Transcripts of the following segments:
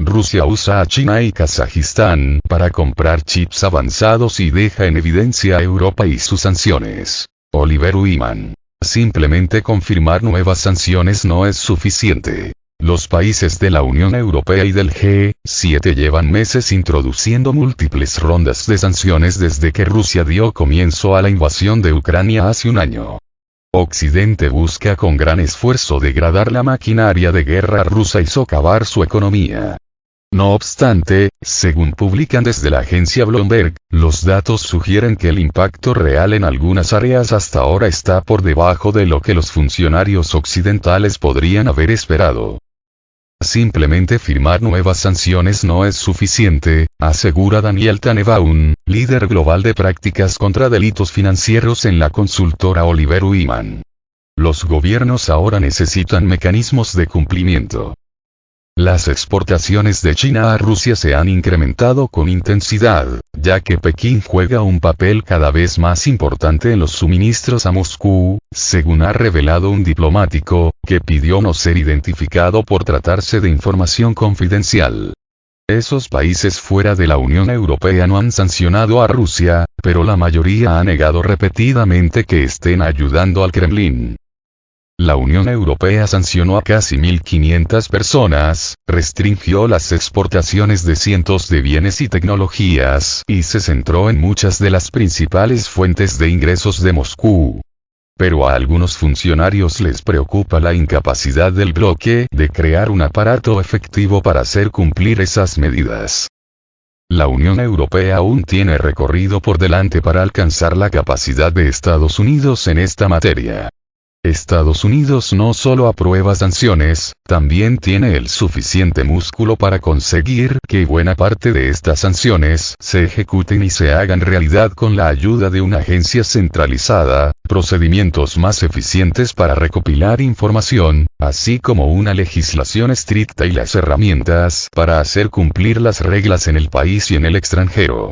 Rusia usa a China y Kazajistán para comprar chips avanzados y deja en evidencia a Europa y sus sanciones. Oliver Wyman. Simplemente confirmar nuevas sanciones no es suficiente. Los países de la Unión Europea y del G7 llevan meses introduciendo múltiples rondas de sanciones desde que Rusia dio comienzo a la invasión de Ucrania hace un año. Occidente busca con gran esfuerzo degradar la maquinaria de guerra rusa y socavar su economía. No obstante, según publican desde la agencia Bloomberg, los datos sugieren que el impacto real en algunas áreas hasta ahora está por debajo de lo que los funcionarios occidentales podrían haber esperado. Simplemente firmar nuevas sanciones no es suficiente, asegura Daniel Tannebaum, líder global de prácticas contra delitos financieros en la consultora Oliver Wyman. Los gobiernos ahora necesitan mecanismos de cumplimiento. Las exportaciones de China a Rusia se han incrementado con intensidad, ya que Pekín juega un papel cada vez más importante en los suministros a Moscú, según ha revelado un diplomático, que pidió no ser identificado por tratarse de información confidencial. Esos países fuera de la Unión Europea no han sancionado a Rusia, pero la mayoría ha negado repetidamente que estén ayudando al Kremlin. La Unión Europea sancionó a casi 1.500 personas, restringió las exportaciones de cientos de bienes y tecnologías, y se centró en muchas de las principales fuentes de ingresos de Moscú. Pero a algunos funcionarios les preocupa la incapacidad del bloque de crear un aparato efectivo para hacer cumplir esas medidas. La Unión Europea aún tiene recorrido por delante para alcanzar la capacidad de Estados Unidos en esta materia. Estados Unidos no solo aprueba sanciones, también tiene el suficiente músculo para conseguir que buena parte de estas sanciones se ejecuten y se hagan realidad con la ayuda de una agencia centralizada, procedimientos más eficientes para recopilar información, así como una legislación estricta y las herramientas para hacer cumplir las reglas en el país y en el extranjero.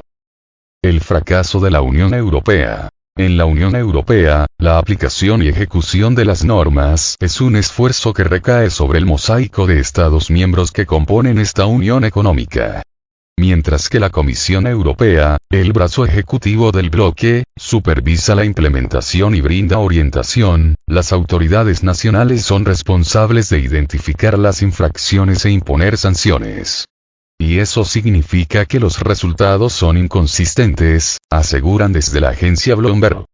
El fracaso de la Unión Europea. En la Unión Europea, la aplicación y ejecución de las normas es un esfuerzo que recae sobre el mosaico de Estados miembros que componen esta unión económica. Mientras que la Comisión Europea, el brazo ejecutivo del bloque, supervisa la implementación y brinda orientación, las autoridades nacionales son responsables de identificar las infracciones e imponer sanciones. Y eso significa que los resultados son inconsistentes, aseguran desde la agencia Bloomberg.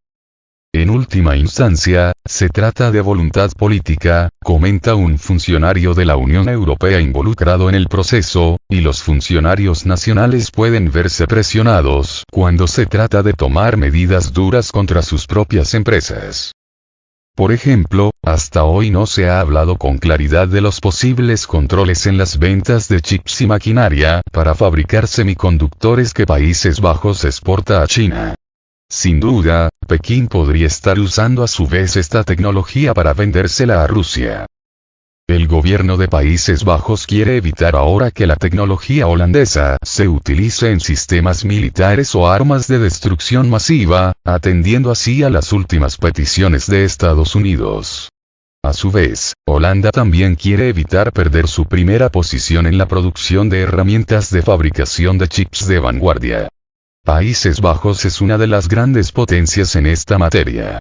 En última instancia, se trata de voluntad política, comenta un funcionario de la Unión Europea involucrado en el proceso, y los funcionarios nacionales pueden verse presionados cuando se trata de tomar medidas duras contra sus propias empresas. Por ejemplo, hasta hoy no se ha hablado con claridad de los posibles controles en las ventas de chips y maquinaria para fabricar semiconductores que Países Bajos exporta a China. Sin duda, Pekín podría estar usando a su vez esta tecnología para vendérsela a Rusia. El gobierno de Países Bajos quiere evitar ahora que la tecnología holandesa se utilice en sistemas militares o armas de destrucción masiva, atendiendo así a las últimas peticiones de Estados Unidos. A su vez, Holanda también quiere evitar perder su primera posición en la producción de herramientas de fabricación de chips de vanguardia. Países Bajos es una de las grandes potencias en esta materia.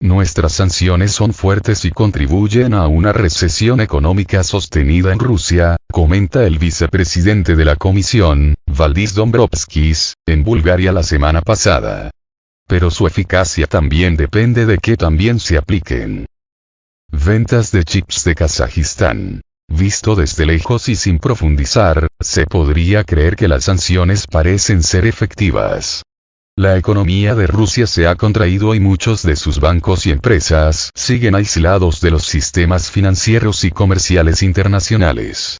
Nuestras sanciones son fuertes y contribuyen a una recesión económica sostenida en Rusia, comenta el vicepresidente de la Comisión, Valdis Dombrovskis, en Bulgaria la semana pasada. Pero su eficacia también depende de que también se apliquen. Ventas de chips de Kazajistán. Visto desde lejos y sin profundizar, se podría creer que las sanciones parecen ser efectivas. La economía de Rusia se ha contraído y muchos de sus bancos y empresas siguen aislados de los sistemas financieros y comerciales internacionales.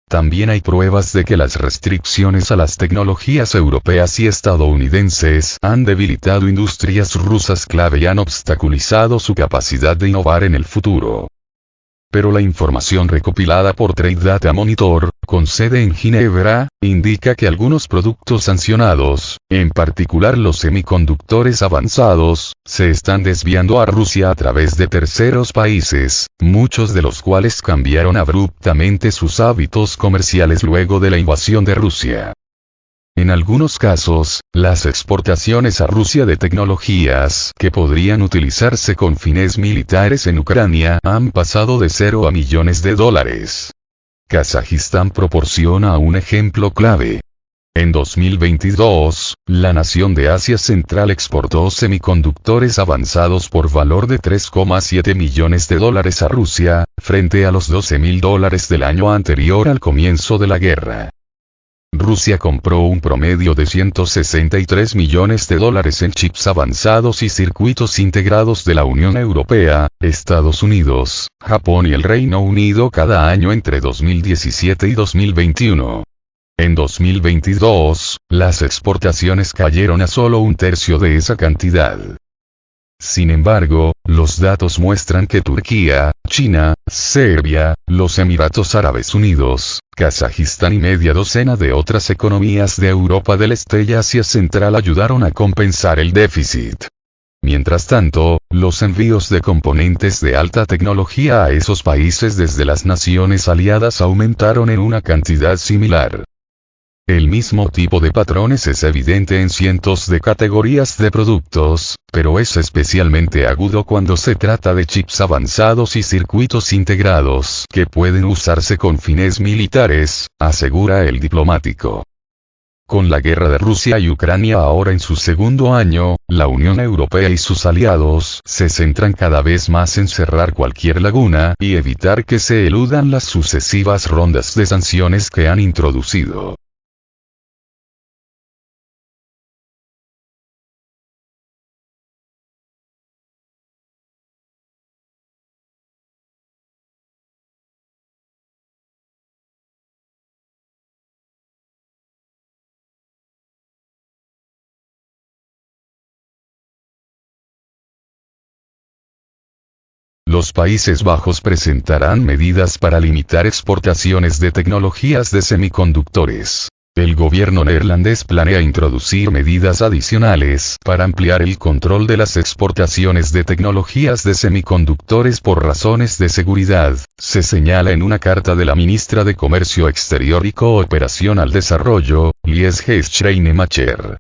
También hay pruebas de que las restricciones a las tecnologías europeas y estadounidenses han debilitado industrias rusas clave y han obstaculizado su capacidad de innovar en el futuro. Pero la información recopilada por Trade Data Monitor, con sede en Ginebra, indica que algunos productos sancionados, en particular los semiconductores avanzados, se están desviando a Rusia a través de terceros países, muchos de los cuales cambiaron abruptamente sus hábitos comerciales luego de la invasión de Rusia. En algunos casos, las exportaciones a Rusia de tecnologías que podrían utilizarse con fines militares en Ucrania han pasado de 0 a millones de dólares. Kazajistán proporciona un ejemplo clave. En 2022, la nación de Asia Central exportó semiconductores avanzados por valor de 3,7 millones de dólares a Rusia, frente a los $12.000 del año anterior al comienzo de la guerra. Rusia compró un promedio de 163 millones de dólares en chips avanzados y circuitos integrados de la Unión Europea, Estados Unidos, Japón y el Reino Unido cada año entre 2017 y 2021. En 2022, las exportaciones cayeron a solo un tercio de esa cantidad. Sin embargo, los datos muestran que Turquía, China, Serbia, los Emiratos Árabes Unidos, Kazajistán y media docena de otras economías de Europa del Este y Asia Central ayudaron a compensar el déficit. Mientras tanto, los envíos de componentes de alta tecnología a esos países desde las naciones aliadas aumentaron en una cantidad similar. El mismo tipo de patrones es evidente en cientos de categorías de productos, pero es especialmente agudo cuando se trata de chips avanzados y circuitos integrados que pueden usarse con fines militares, asegura el diplomático. Con la guerra de Rusia y Ucrania ahora en su segundo año, la Unión Europea y sus aliados se centran cada vez más en cerrar cualquier laguna y evitar que se eludan las sucesivas rondas de sanciones que han introducido. Los Países Bajos presentarán medidas para limitar exportaciones de tecnologías de semiconductores. El gobierno neerlandés planea introducir medidas adicionales para ampliar el control de las exportaciones de tecnologías de semiconductores por razones de seguridad, se señala en una carta de la ministra de Comercio Exterior y Cooperación al Desarrollo, Liesje Schreinermacher.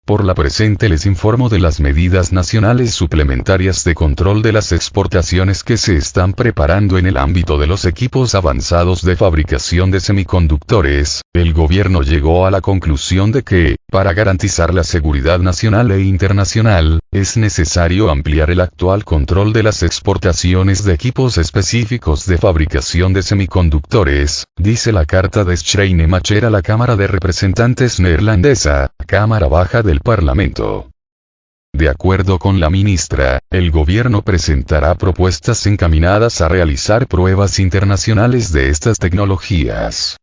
Por la presente les informo de las medidas nacionales suplementarias de control de las exportaciones que se están preparando en el ámbito de los equipos avanzados de fabricación de semiconductores. El gobierno llegó a la conclusión de que, para garantizar la seguridad nacional e internacional, es necesario ampliar el actual control de las exportaciones de equipos específicos de fabricación de semiconductores, dice la carta de Schreinermacher a la Cámara de Representantes neerlandesa, Cámara Baja del Parlamento. De acuerdo con la ministra, el gobierno presentará propuestas encaminadas a realizar pruebas internacionales de estas tecnologías.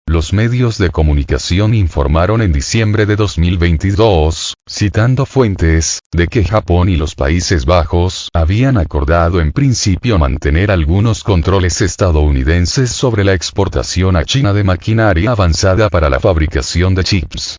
Los medios de comunicación informaron en diciembre de 2022, citando fuentes, de que Japón y los Países Bajos habían acordado en principio mantener algunos controles estadounidenses sobre la exportación a China de maquinaria avanzada para la fabricación de chips.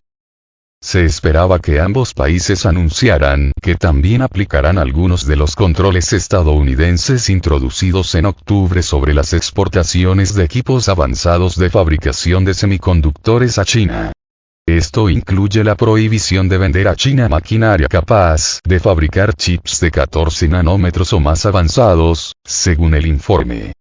Se esperaba que ambos países anunciaran que también aplicarán algunos de los controles estadounidenses introducidos en octubre sobre las exportaciones de equipos avanzados de fabricación de semiconductores a China. Esto incluye la prohibición de vender a China maquinaria capaz de fabricar chips de 14 nanómetros o más avanzados, según el informe.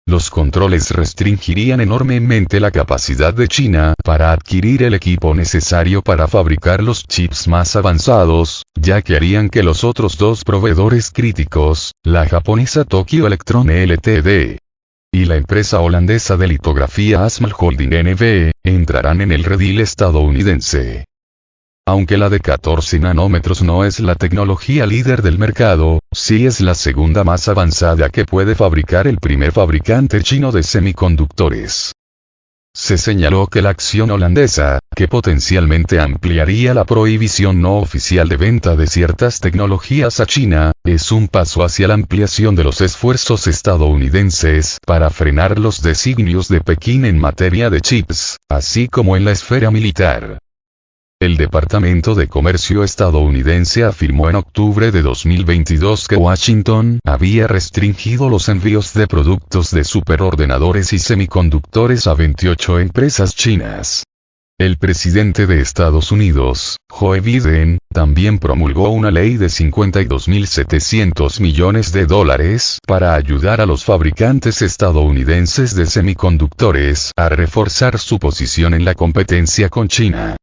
Los controles restringirían enormemente la capacidad de China para adquirir el equipo necesario para fabricar los chips más avanzados, ya que harían que los otros dos proveedores críticos, la japonesa Tokyo Electron Ltd. y la empresa holandesa de litografía ASML Holding NV, entrarán en el redil estadounidense. Aunque la de 14 nanómetros no es la tecnología líder del mercado, sí es la segunda más avanzada que puede fabricar el primer fabricante chino de semiconductores. Se señaló que la acción holandesa, que potencialmente ampliaría la prohibición no oficial de venta de ciertas tecnologías a China, es un paso hacia la ampliación de los esfuerzos estadounidenses para frenar los designios de Pekín en materia de chips, así como en la esfera militar. El Departamento de Comercio estadounidense afirmó en octubre de 2022 que Washington había restringido los envíos de productos de superordenadores y semiconductores a 28 empresas chinas. El presidente de Estados Unidos, Joe Biden, también promulgó una ley de $52.700 millones para ayudar a los fabricantes estadounidenses de semiconductores a reforzar su posición en la competencia con China.